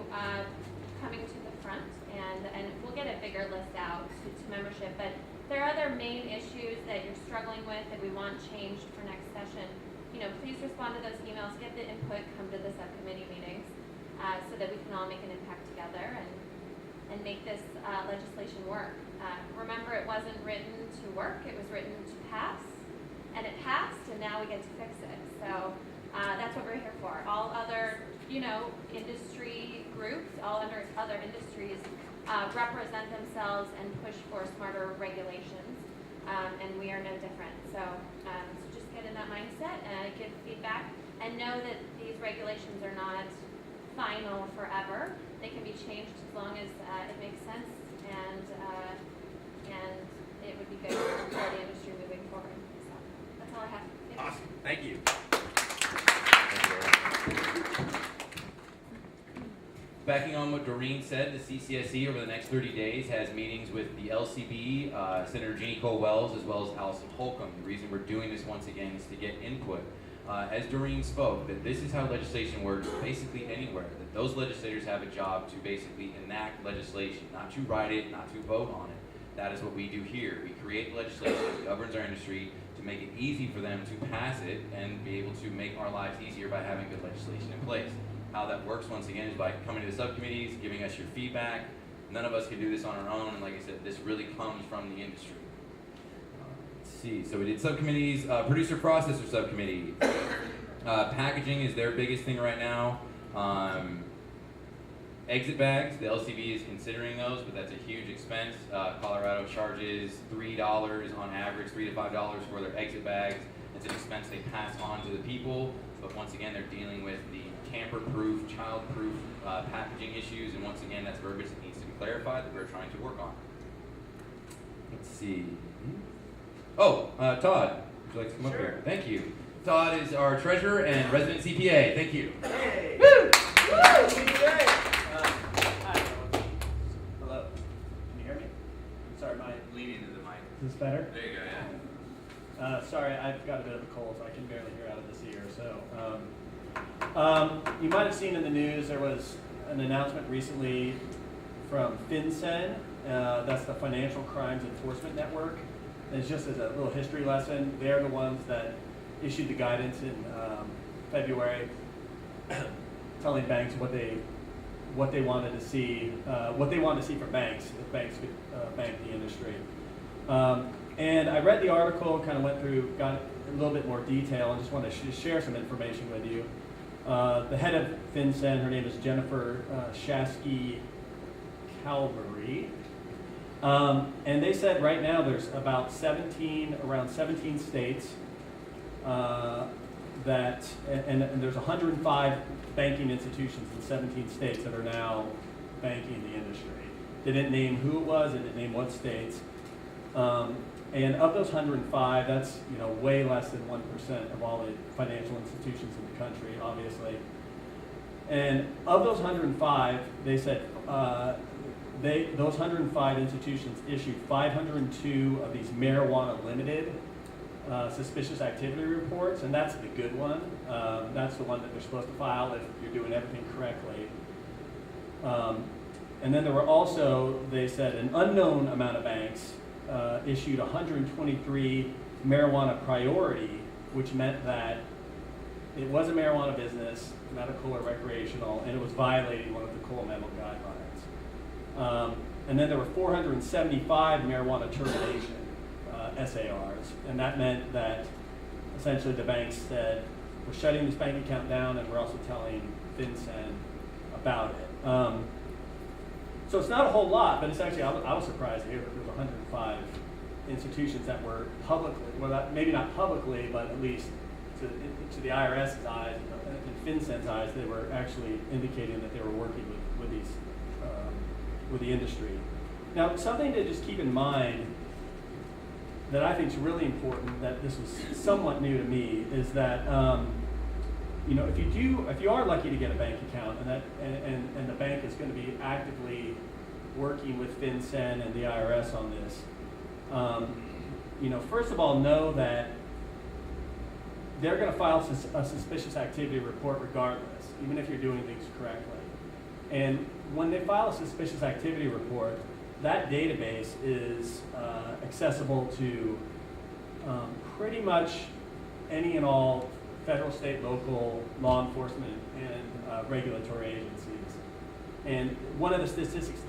coming to the front, and we'll get a bigger list out to membership. But there are other main issues that you're struggling with that we want changed for next session. Please respond to those emails, get the input, come to the subcommittee meetings, so that we can all make an impact together and make this legislation work. Remember, it wasn't written to work, it was written to pass, and it passed, and now we get to fix it. So that's what we're here for. All other, industry groups, all other industries represent themselves and push for smarter regulations, and we are no different. So just get in that mindset and give feedback, and know that these regulations are not final forever. They can be changed as long as it makes sense, and it would be good for the industry moving forward. So that's all I have. Yep. Awesome, thank you. Backing on what Doreen said, the CCSE over the next 30 days has meetings with the LCB, Senator Jeannie Cole-Wells, as well as Allison Holcomb. The reason we're doing this once again is to get input. As Doreen spoke, that this is how legislation works basically anywhere, that those legislators have a job to basically enact legislation, not to write it, not to vote on it. That is what we do here. We create legislation that governs our industry to make it easy for them to pass it and be able to make our lives easier by having good legislation in place. How that works, once again, is by coming to the subcommittees, giving us your feedback. None of us can do this on our own, and like I said, this really comes from the industry. Let's see, so we did subcommittees, producer processor subcommittee. Packaging is their biggest thing right now. Exit bags, the LCB is considering those, but that's a huge expense. Colorado charges $3 on average, $3 to $5 for their exit bags. It's an expense they pass on to the people, but once again, they're dealing with the tamper-proof, child-proof packaging issues, and once again, that's verbiage that needs to be clarified that we're trying to work on. Let's see. Oh, Todd, would you like to come up here? Thank you. Todd is our treasurer and resident CPA. Thank you. Hey! Woo! Woo! CPA! Hi. Hello. Can you hear me? Sorry, my Lean into the mic. Is this better? There you go, yeah. Sorry, I've got a bit of a cold, so I can barely hear out of this ear. So, you might have seen in the news there was an announcement recently from FinCEN, that's the Financial Crimes Enforcement Network. And it's just as a little history lesson, they're the ones that issued the guidance in February telling banks what they wanted to see, from banks, if banks could bank the industry. And I read the article, kind of went through, got a little bit more detail, and just want to share some information with you. The head of FinCEN, her name is Jennifer Shasky-Calvary. And they said right now there's about around 17 states and there's 105 banking institutions in 17 states that are now banking the industry. They didn't name who it was, they didn't name what states. And of those 105, that's way less than 1% of all the financial institutions in the country, obviously. And of those 105, they said those 105 institutions issued 502 of these marijuana limited suspicious activity reports, and that's the good one. That's the one that they're supposed to file if you're doing everything correctly. And then there were also, they said, an unknown amount of banks issued 123 marijuana priority, which meant that it was a marijuana business, medical or recreational, and it was violating one of the Cole Memo guidelines. And then there were 475 marijuana termination SARs, and that meant that essentially the banks said, we're shutting this bank account down and we're also telling FinCEN about it. So it's not a whole lot, but it's actually, I was surprised to hear that there was 105 institutions that were publicly, well, maybe not publicly, but at least to the IRS's eyes and FinCEN's eyes, they were actually indicating that they were working with the industry. Now, something to just keep in mind that I think is really important, that this was somewhat new to me, is that if you are lucky to get a bank account and the bank is going to be actively working with FinCEN and the IRS on this, first of all, know that they're going to file a suspicious activity report regardless, even if you're doing things correctly. And when they file a suspicious activity report, that database is accessible to pretty much any and all federal, state, local law enforcement and regulatory agencies. And one of the statistics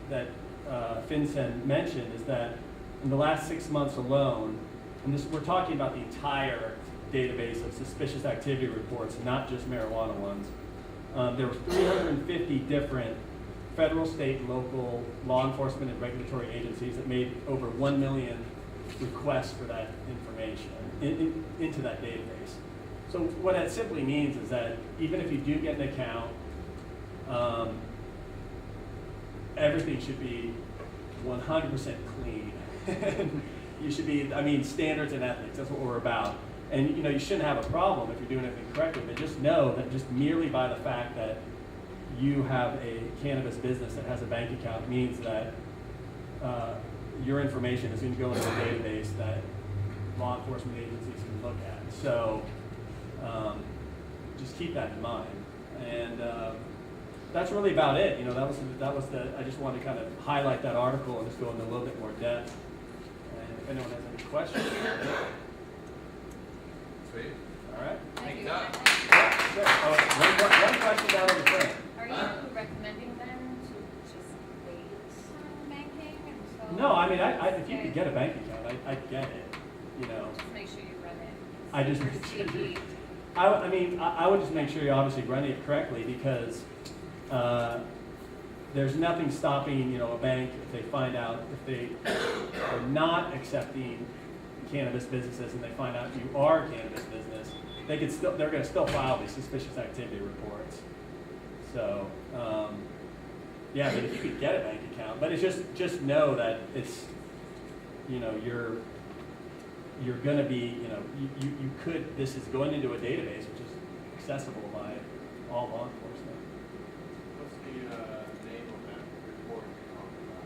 that FinCEN mentioned is that in the last 6 months alone, and we're talking about the entire database of suspicious activity reports, not just marijuana ones, there were 350 different federal, state, local law enforcement and regulatory agencies that made over 1 million requests for that information into that database. So what that simply means is that even if you do get an account, everything should be 100% clean. You should be, standards and ethics, that's what we're about. And you shouldn't have a problem if you're doing everything correctly, but just know that just merely by the fact that you have a cannabis business that has a bank account means that your information is going to go into a database that law enforcement agencies can look at. So just keep that in mind. And that's really about it. That was I just wanted to kind of highlight that article and just go into a little bit more depth. And if anyone has any questions. Sweet. All right. Thank you. Thanks, Sure. One question down in the front. Are you recommending them to just wait on banking until? No, if you could get a bank account, I'd get it. Just make sure you run it. I just Super make sure. sneaky. I would just make sure you're obviously running it correctly, because there's nothing stopping a bank if they find out if they are not accepting cannabis businesses and they find out you are a cannabis business, they're going to still file these suspicious activity reports. So but if you could get a bank account, but it's just know that it's you're going to be, this is going into a database which is accessible by all law enforcement. What's the name of that report you're talking about?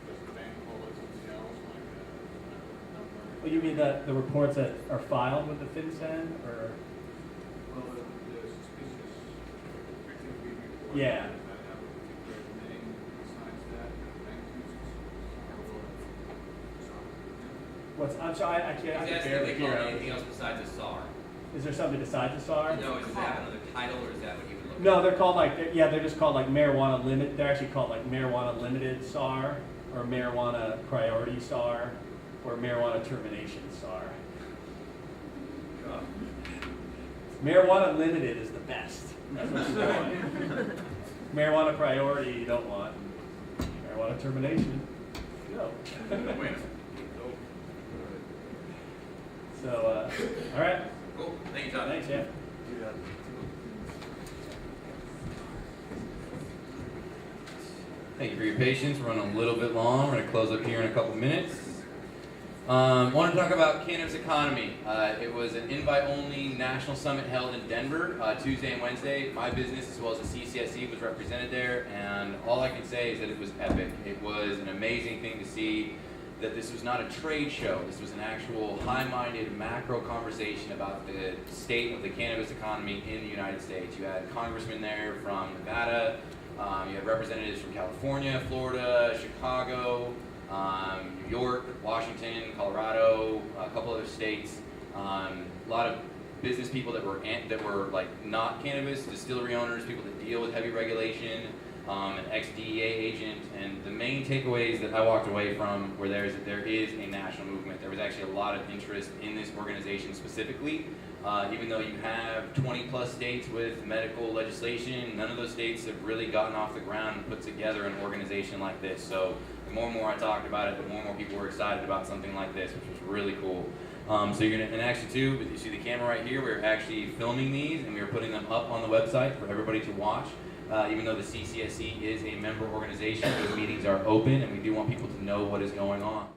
Does the bank hold it themselves, like a number? Oh, you mean the reports that are filed with the FinCEN, or? Well, the suspicious activity report. Yeah. Does that have a particular name besides that bank uses? What's, I'm sorry, I He's can't, I can asking if barely they call hear. it anything else besides a SAR. Is there something besides the SAR? No, does it have another title, or is that what you would look No, at? they're called like, they're just called like marijuana limit, they're actually called like marijuana limited SAR, or marijuana priority SAR, or marijuana termination SAR. Marijuana limited is the best. That's what you want. Marijuana priority you don't want. Marijuana termination, go. Win. So, all right. Cool. Thank you, Todd. Thanks, yeah. Thank you for your patience. We're running a little bit long. We're going to close up here in a couple minutes. Want to talk about cannabis economy. It was an invite-only national summit held in Denver Tuesday and Wednesday. My business, as well as the CCSE, was represented there, and all I can say is that it was epic. It was an amazing thing to see that this was not a trade show. This was an actual high-minded macro conversation about the state of the cannabis economy in the United States. You had congressmen there from Nevada, you had representatives from California, Florida, Chicago, New York, Washington, Colorado, a couple other states. A lot of business people that were like not cannabis, distillery owners, people that deal with heavy regulation, an ex-DEA agent, and the main takeaways that I walked away from were there is that there is a national movement. There was actually a lot of interest in this organization specifically. Even though you have 20 plus states with medical legislation, none of those states have really gotten off the ground and put together an organization like this. So the more and more I talked about it, the more and more people were excited about something like this, which was really cool. So you're gonna, and actually too, you see the camera right here, we're actually filming these and we're putting them up on the website for everybody to watch. Even though the CCSE is a member organization, those meetings are open and we do want people to know what is going on.